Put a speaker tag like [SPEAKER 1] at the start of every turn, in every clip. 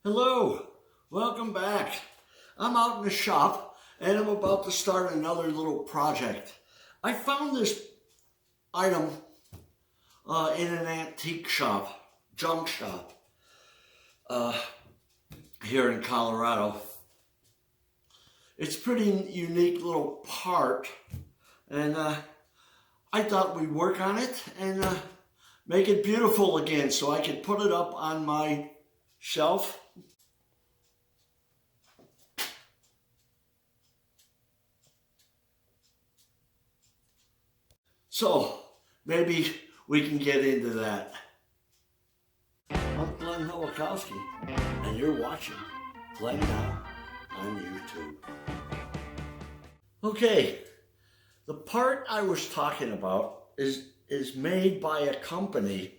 [SPEAKER 1] Hello, welcome back. I'm out in the shop and I'm about to start another little project. I found this item in an antique shop, junk shop, here in Colorado. It's a pretty unique little part, and I thought we'd work on it and make it beautiful again so I could put it up on my shelf. So maybe we can get into that. I'm Glenn Howakowski, and you're watching Glenn Now on YouTube. Okay, the part I was talking about is made by a company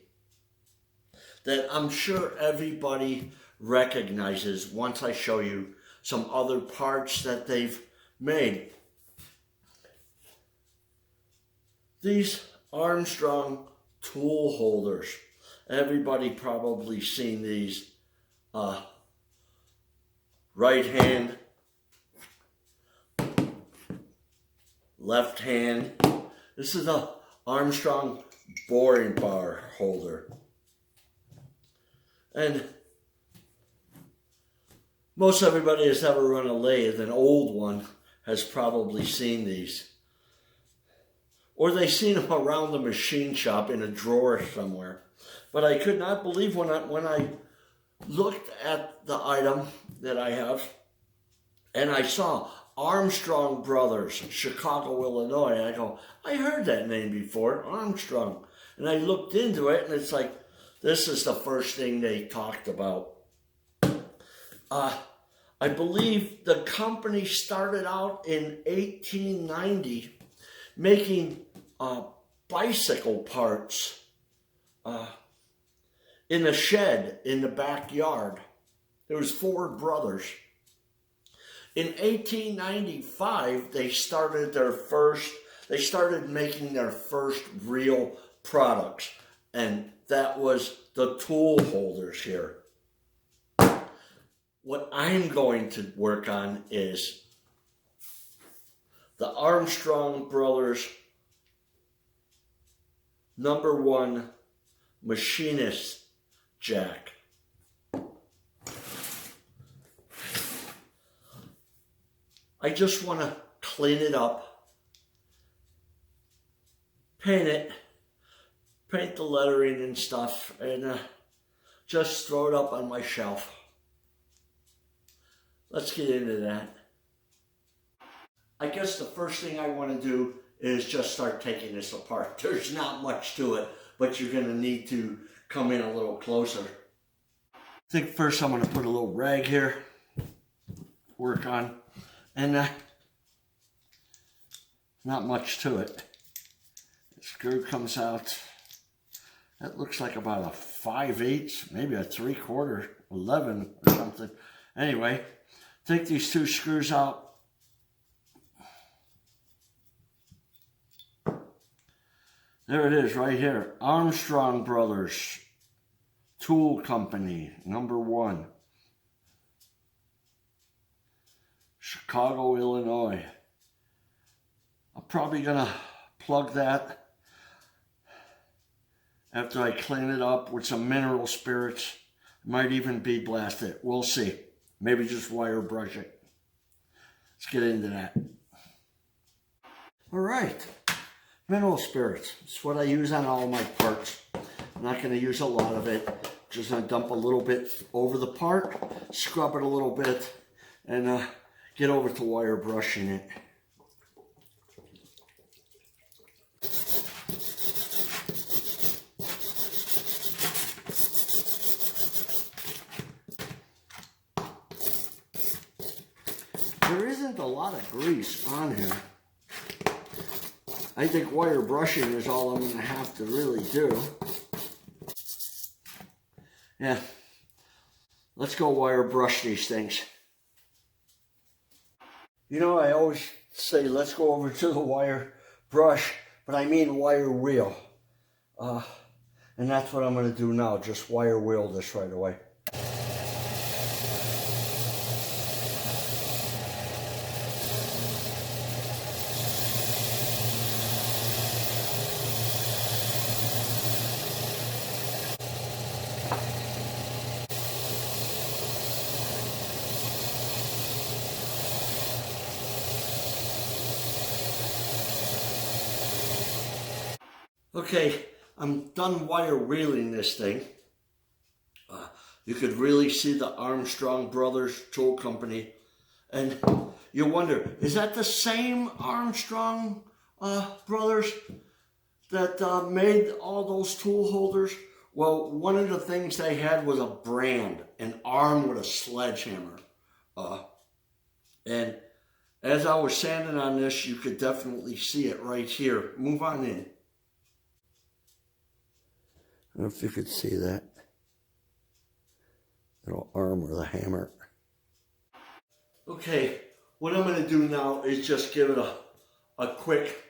[SPEAKER 1] that I'm sure everybody recognizes once I show you some other parts that they've made. These Armstrong tool holders. Everybody probably seen these. Right hand, left hand. This is a Armstrong boring bar holder. And most everybody that's ever run a lathe, an old one, has probably seen these. Or they've seen them around the machine shop in a drawer somewhere. But I could not believe when I looked at the item that I have, and I saw Armstrong Brothers, Chicago, Illinois. I go, I heard that name before, Armstrong. And I looked into it, and it's like, this is the first thing they talked about. I believe the company started out in 1890 making bicycle parts in a shed in the backyard. There was four brothers. In 1895, they started making their first real products, and that was the tool holders here. What I'm going to work on is the Armstrong Brothers #1 Machinist jack. I just want to clean it up, paint the lettering and stuff, and just throw it up on my shelf. Let's get into that. I guess the first thing I want to do is just start taking this apart. There's not much to it, but you're going to need to come in a little closer. I think first I'm going to put a little rag here, work on, and not much to it. The screw comes out. That looks like about a 5/8, maybe a 3/4, 11 or something. Anyway, take these two screws out. There it is right here. Armstrong Brothers Tool Company, #1. Chicago, Illinois. I'm probably going to plug that after I clean it up with some mineral spirits. Might even bead blast it. We'll see. Maybe just wire brush it. Let's get into that. All right. Mineral spirits. It's what I use on all my parts. I'm not going to use a lot of it. Just going to dump a little bit over the part, scrub it a little bit, and get over to wire brushing it. There isn't a lot of grease on here. I think wire brushing is all I'm going to have to really do. Yeah, let's go wire brush these things. You know, I always say let's go over to the wire brush, but I mean wire wheel. And that's what I'm going to do now, just wire wheel this right away. Okay, I'm done wire wheeling this thing. You could really see the Armstrong Brothers Tool Company. And you wonder, is that the same Armstrong brothers that made all those tool holders? Well, one of the things they had was a brand, an arm with a sledgehammer. And as I was sanding on this, you could definitely see it right here. Move on in. I don't know if you could see that little arm with a hammer. Okay, what I'm going to do now is just give it a quick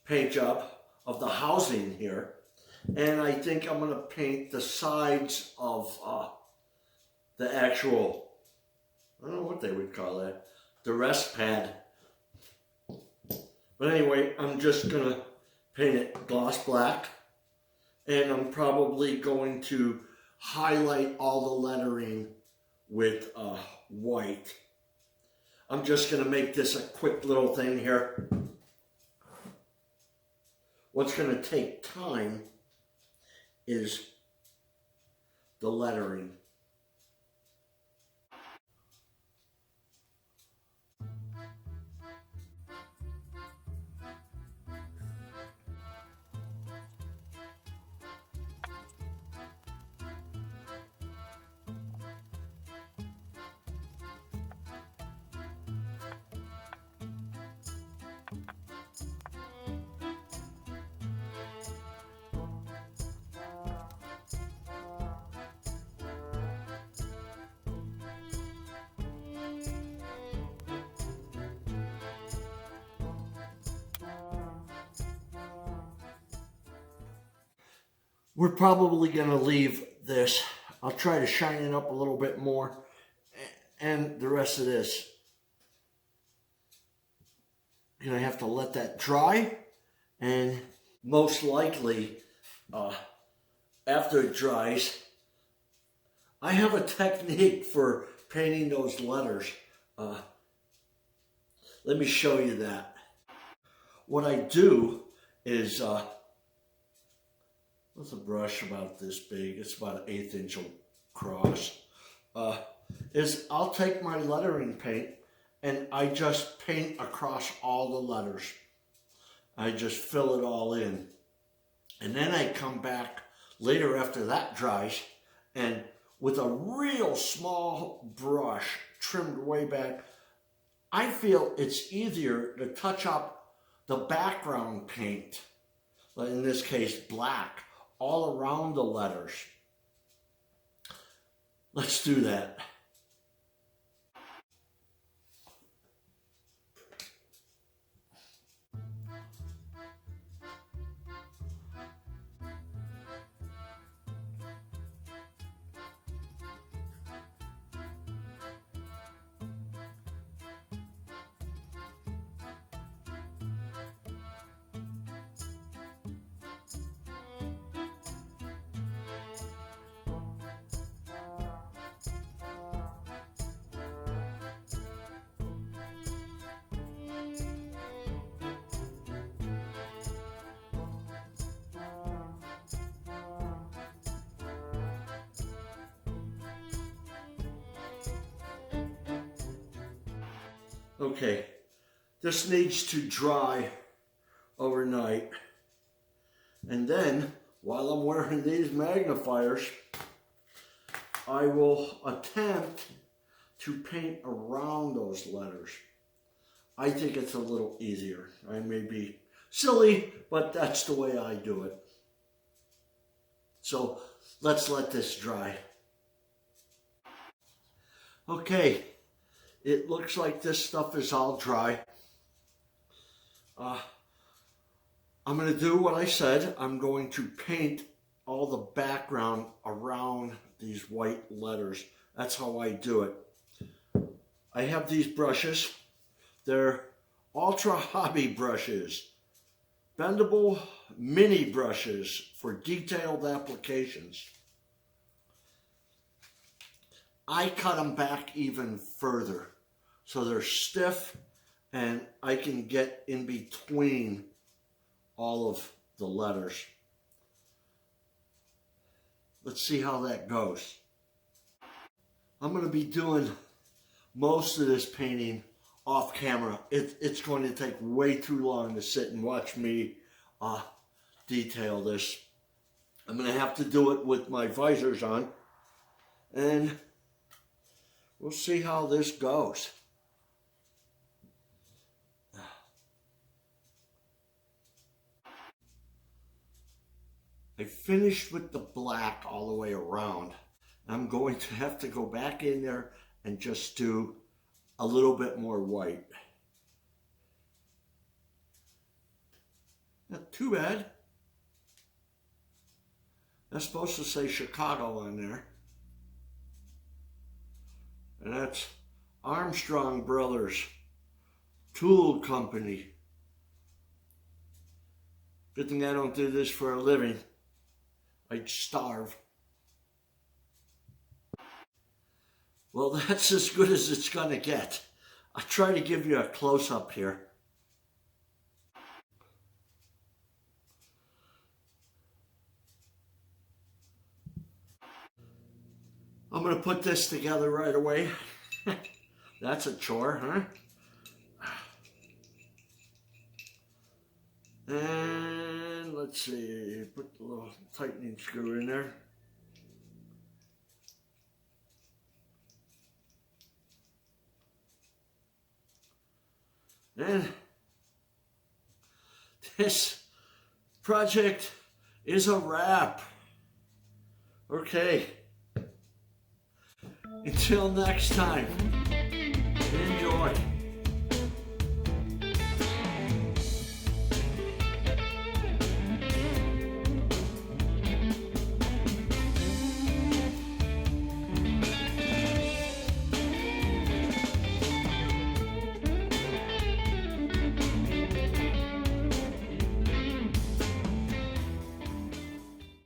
[SPEAKER 1] paint job of the housing here. And I think I'm going to paint the sides of the actual, I don't know what they would call that, the rest pad. But anyway, I'm just going to paint it gloss black. And I'm probably going to highlight all the lettering with white. I'm just going to make this a quick little thing here. What's going to take time is the lettering. We're probably going to leave this. I'll try to shine it up a little bit more. And the rest of this, you're going to have to let that dry. And most likely, after it dries, I have a technique for painting those letters. Let me show you that. What I do is, with a brush about this big, it's about an 1/8 inch across, is I'll take my lettering paint and I just paint across all the letters. I just fill it all in. And then I come back later after that dries and with a real small brush trimmed way back, I feel it's easier to touch up the background paint, in this case black, all around the letters. Let's do that. Okay, this needs to dry overnight. And then, while I'm wearing these magnifiers, I will attempt to paint around those letters. I think it's a little easier. I may be silly, but that's the way I do it. So let's let this dry. Okay. It looks like this stuff is all dry. I'm going to do what I said. I'm going to paint all the background around these white letters. That's how I do it. I have these brushes. They're Ultra Hobby brushes. Bendable mini brushes for detailed applications. I cut them back even further so they're stiff and I can get in between all of the letters. Let's see how that goes. I'm going to be doing most of this painting off camera. It's going to take way too long to sit and watch me detail this. I'm going to have to do it with my visors on, and we'll see how this goes. I finished with the black all the way around. I'm going to have to go back in there and just do a little bit more white. Not too bad. That's supposed to say Chicago on there. And that's Armstrong Brothers Tool Company. Good thing I don't do this for a living. I'd starve. Well, that's as good as it's gonna get. I'll try to give you a close-up here. I'm gonna put this together right away. That's a chore, huh? And let's see, put the little tightening screw in there. And this project is a wrap. Okay. Until next time.